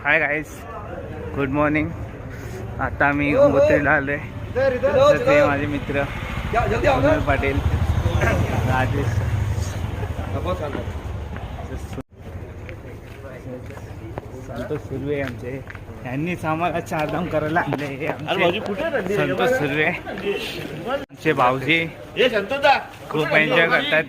Hi guys, good morning. आता मी गंगोत्रीला आलो आहे. माझे मित्र कुणाल पाटील, राजेश, संतोष सुर्वे आमचे. यांनीच आम्हाला चारधाम करायला आणले. संतोष सुर्वे आमचे भाऊजी खूप एन्जॉय करतात.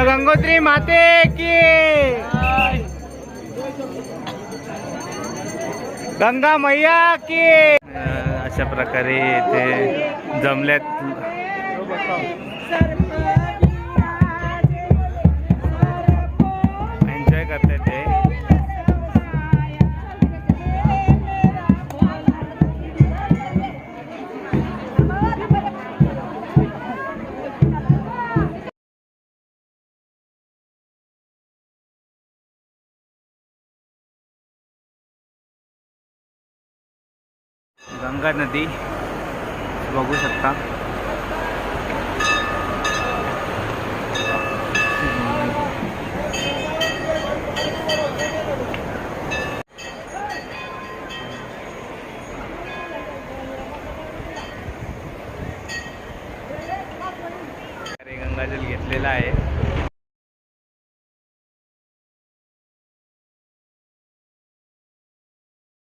गंगोत्री माते की, गंगा मैया की. अशा प्रकारे ते जमल्यात. एन्जॉय करतात ते. गंगा नदी बघू शकता. गंगाजल घेतलेला आहे.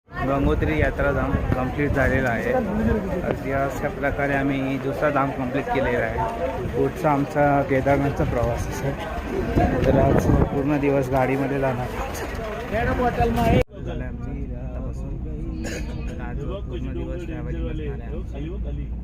गंगोत्री यात्रा धाम कंप्लीट झालेला आहे. अशा प्रकारे आम्ही दुसरा धाम कंप्लीट केलेला आहे. पुढचा आमचा केदारनाथचा प्रवास आहे. तर आज पूर्ण दिवस गाडीमध्ये जाणार झालं आमची आतापासून. आज पूर्ण दिवस ट्रॅव्हलिंग असणार आहे.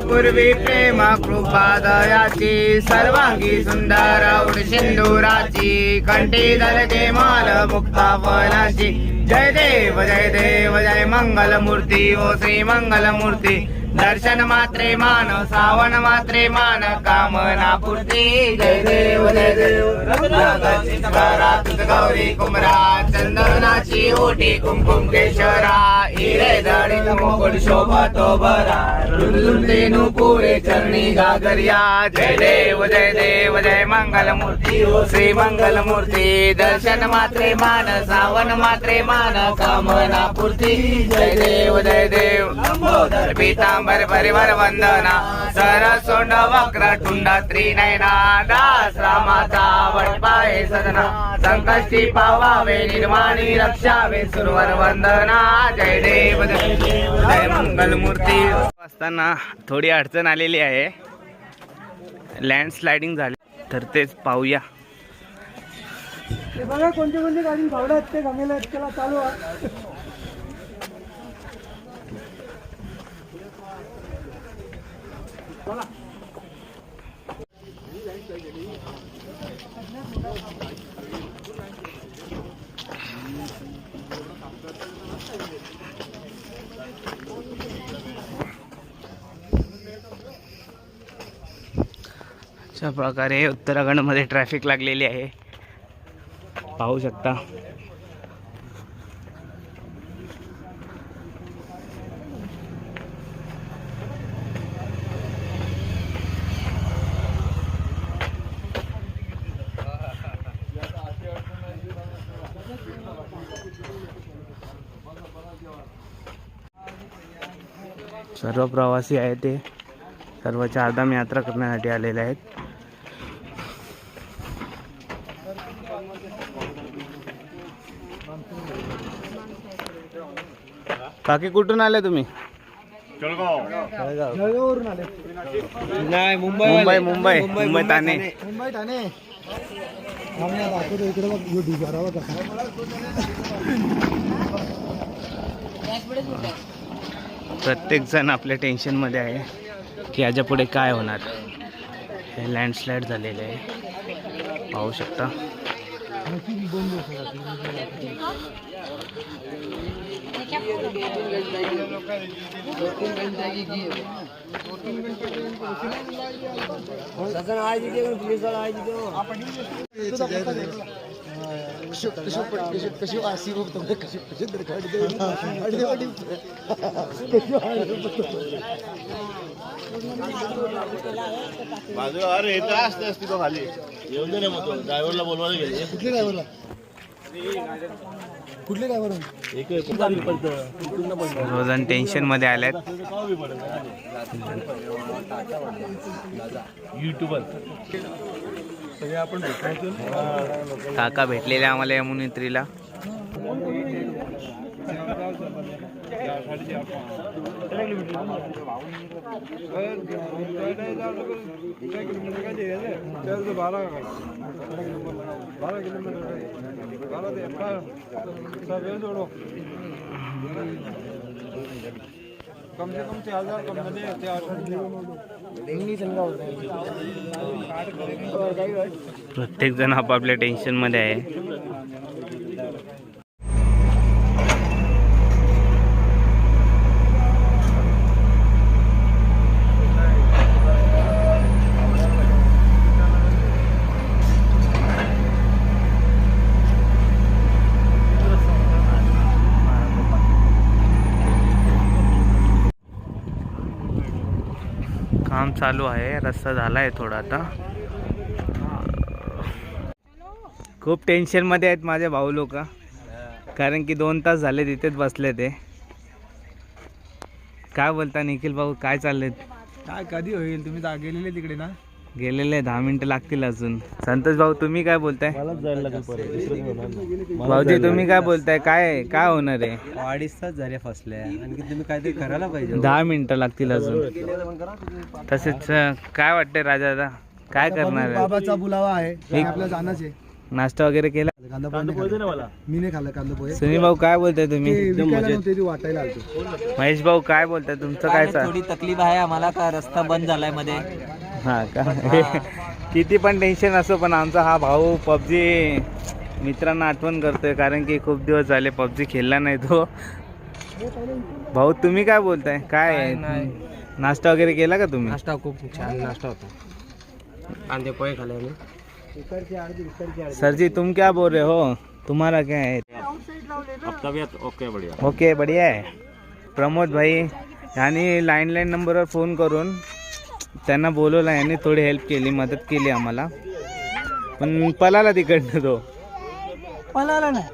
पूर्वी प्रेम कृपा दयाची, सर्वांगी सुंदर उड सिंदुराची, कंठी धरते माल मुक्ता फलाची. जय देव जय मंगल मूर्ती, ओ श्री मंगल मूर्ती. दर्शन मात्रे मान, सावन मात्रे मान, कामना पूर्ती. जय देव गौरी कुमरा, चंदनाची ओटी कुमकुम केशरा, हिरे जडित मुकुट शोभतो बरा, रुंदुलतेनु पुरे चरणी गागरिया. जय देव जय मंगल मूर्ती, ओ श्री मंगल मूर्ती. दर्शन मात्रे मान, सावन मात्रे मान, कामना पूर्ती. जय देव लंबोदर पीतांबर परिवार वंदना, सरसोंड वक्र टुंड त्रिनयना, दास रामाचा वटपाये सदना, संकष्टी पावावे निर्माणी रक्षावे सुरवर वंदना. जय देव जय मंगल मूर्ती. असताना थोडी अडचण आलेली आहे. लँडस्लायडिंग झाली, तर तेच पाहूया. बघा कोणती गाडी भावड्या आहेत ते गंगेला आहेत त्याला चालू आहे. अशा प्रकारे उत्तराखंडमध्ये ट्रॅफिक लागलेली आहे, पाहू शकता. सर्व प्रवासी आहेत ते सर्व चारधाम यात्रा करण्यासाठी आलेले आहेत. काकी कुठून आले तुम्ही? जळगाववरून आले. नाही मुंबई मुंबई मुंबई ठाणे. मुंबई ठाणे. आम्ही आता दाखवतो इकडे बघ, यो ढिगारा बघ कसा. प्रत्येक जण आपल्या टेन्शन मध्ये आहे की याच्या पुढे काय होणार. हे लँडस्लाईड झालेले आहे, पाहू शकता. अरे येत असते तो खाली येऊन दे ना. मग ड्रायव्हरला बोलवायला गेले. कुठल्या ड्रायव्हरला? कुठल्या ड्रायव्हर? रोजन टेन्शन मध्ये आल्यात. युट्यूबर काका भेटलेले आम्हाला यमुनेत्रीला. कम से कम 3000 कम मध्ये 800. प्रत्येक जण आपापल्या टेन्शन मध्ये आहे. काम चालू आहे, रस्ता झाला आहे थोडा आता. खूप टेन्शन मध्ये आहेत माझे भाऊ लोक, कारण की 2 तास झाले तिथेच बसले ते. काय बोलता निखिल भाऊ, काय चालले? काय कधी होईल? तुम्ही गेलेले तिकडे ना? गेलेले 10 मिनिटं लागतील अजून. संतोष भाऊ तुम्ही काय बोलताय? मलाच जायला लागेल. भाऊजी तुम्ही काय बोलताय? काय काय होणार आहे? 2.5 तास झाले फसले आणि तुम्ही काहीतरी करायला पाहिजे. 10 मिनिटं लागतील अजून. तसेच काय वाटतंय राजा दादा, काय करणार आहे? बाबाचा बुलावा आहे, आपल्याला जाणंच आहे. नाश्ता वगैरे केला? कांदा पोहे मला मी नाही खाल्लं. कांदा पोहे सुनील भाऊ काय बोलताय तुम्ही? विकायला नव्हते, ते वाटायला आलतो. महेश भाऊ काय बोलताय? तुमचं काय चाल? थोडी तकलीफ आहे आम्हाला, का रस्ता बंद झालाय मध्ये. हा का? किती पण टेन्शन असो, पण आमचा हा भाऊ पबजी मित्रांना आठवण करतोय, कारण की खूप दिवस झाले पबजी खेळला नाही तो. भाऊ तुम्ही काय बोलताय? काय नाश्ता वगैरे केला का तुम्ही? नाश्ता खूप छान नाश्ता होता. कांदे पोहे खाले आम्ही. सर जी तुम क्या बोल रहे हो? तुम्हारा क्या है? ओके बढ़िया. ओके बढ़िया आहे. प्रमोद भाई यांनी लँडलाईन नंबरवर फोन करून त्यांना बोलवलं, यांनी थोडी हेल्प केली, मदत केली आम्हाला. पण पळाला तिकडनं तो. पळाला नाही.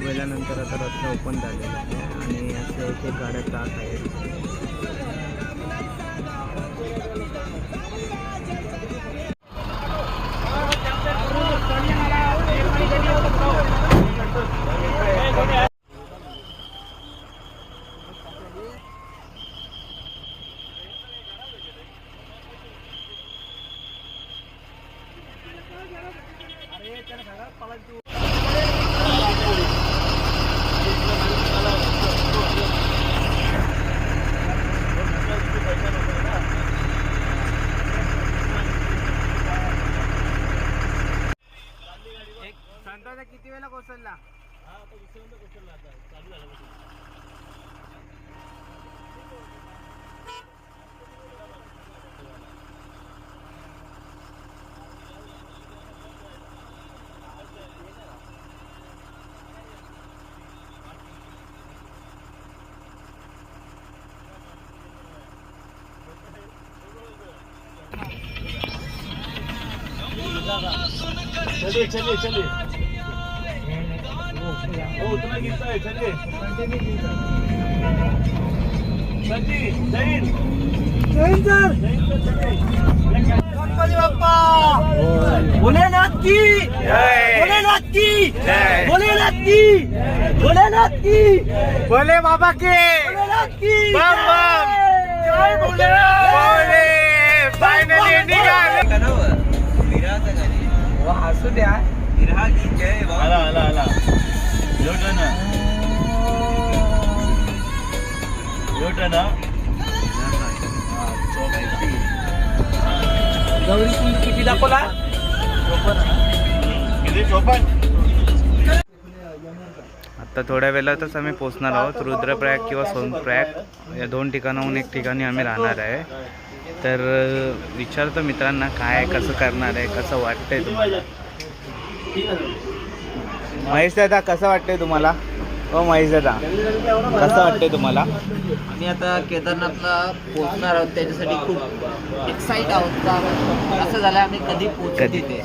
गेल्यानंतर आता रस्ता ओपन झालेला आहे आणि असं एक गाड्या जात आहेत. किती वेळा कोसळला? चलिए चलिए चलिए. हो उतना गिरता है. चलिए सची जैन गणपती बाप्पा भोलेनाथ की जय. भोलेनाथ जय भोलेनाथ की, भोलेनाथ की, भोले बाबा के भोलेनाथ की बम बम जय भोले। भोले फायनली निघाले. हसू द्या. आला आला आला लोट ना लोट ना गौरी कुंड किती दाखवला? किती 54. आता थोड्या वेळातच आम्ही पोहोचणार आहोत रुद्रप्रयाग किंवा सोनप्रयाग या दोन ठिकाणाहून एक ठिकाणी आम्ही राहणार आहे. तर विचारतो मित्रांना काय कसं करणार आहे, कसं वाटतंय तुम्हाला. महेश दादा कसं वाटतंय तुम्हाला? हो महेश दादा कसं वाटतंय तुम्हाला? आम्ही आता केदारनाथला पोहोचणार आहोत, त्याच्यासाठी खूप एक्साइट आहोत. का असं झालं आम्ही कधी पोहोचू कधी? तिथे.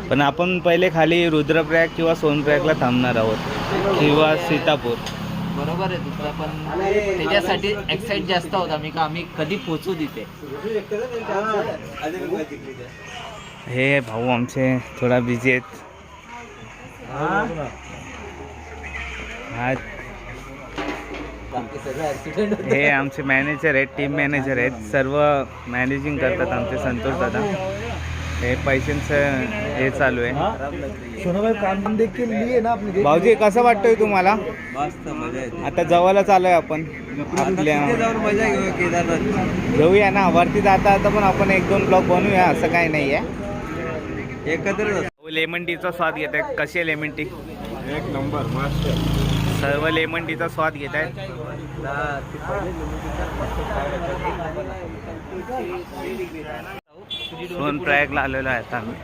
पण आपण पहिले खाली रुद्रप्रयाग किंवा सोनप्रयागला थांबणार आहोत किंवा सीतापूर. बरोबर आहे तुझं, पण त्याच्यासाठी एक्साइट जास्त आहोत आम्ही, का आम्ही कधी पोहोचू तिथे. हे भाऊ आमचे थोडा बिझी आहेत. हा हे आमचे मॅनेजर आहेत, टीम मॅनेजर आहेत, सर्व मॅनेजिंग करतात आमचे संतोष दादा. हे पैशांचं हे चालू आहे. सोनाबाई काम देखील लिए ना आपली. भाऊजी कसं वाटतंय तुम्हाला? मस्त मजा येते. आता जवळच आलोय आपण आपल्या मजा घेऊ केदारनाथ. घेऊया ना वरती जाता आता पण आपण 1-2 ब्लॉग बनवूया, असं काही नाही आहे. एकत्र लेमन टीचा स्वाद घेत आहेत. कशी आहे लेमन टी? एक नंबर मस्त. सर्व लेमन टीचा स्वाद घेत आहेत. सोनप्रयागला आलेलो आहे आता आम्ही.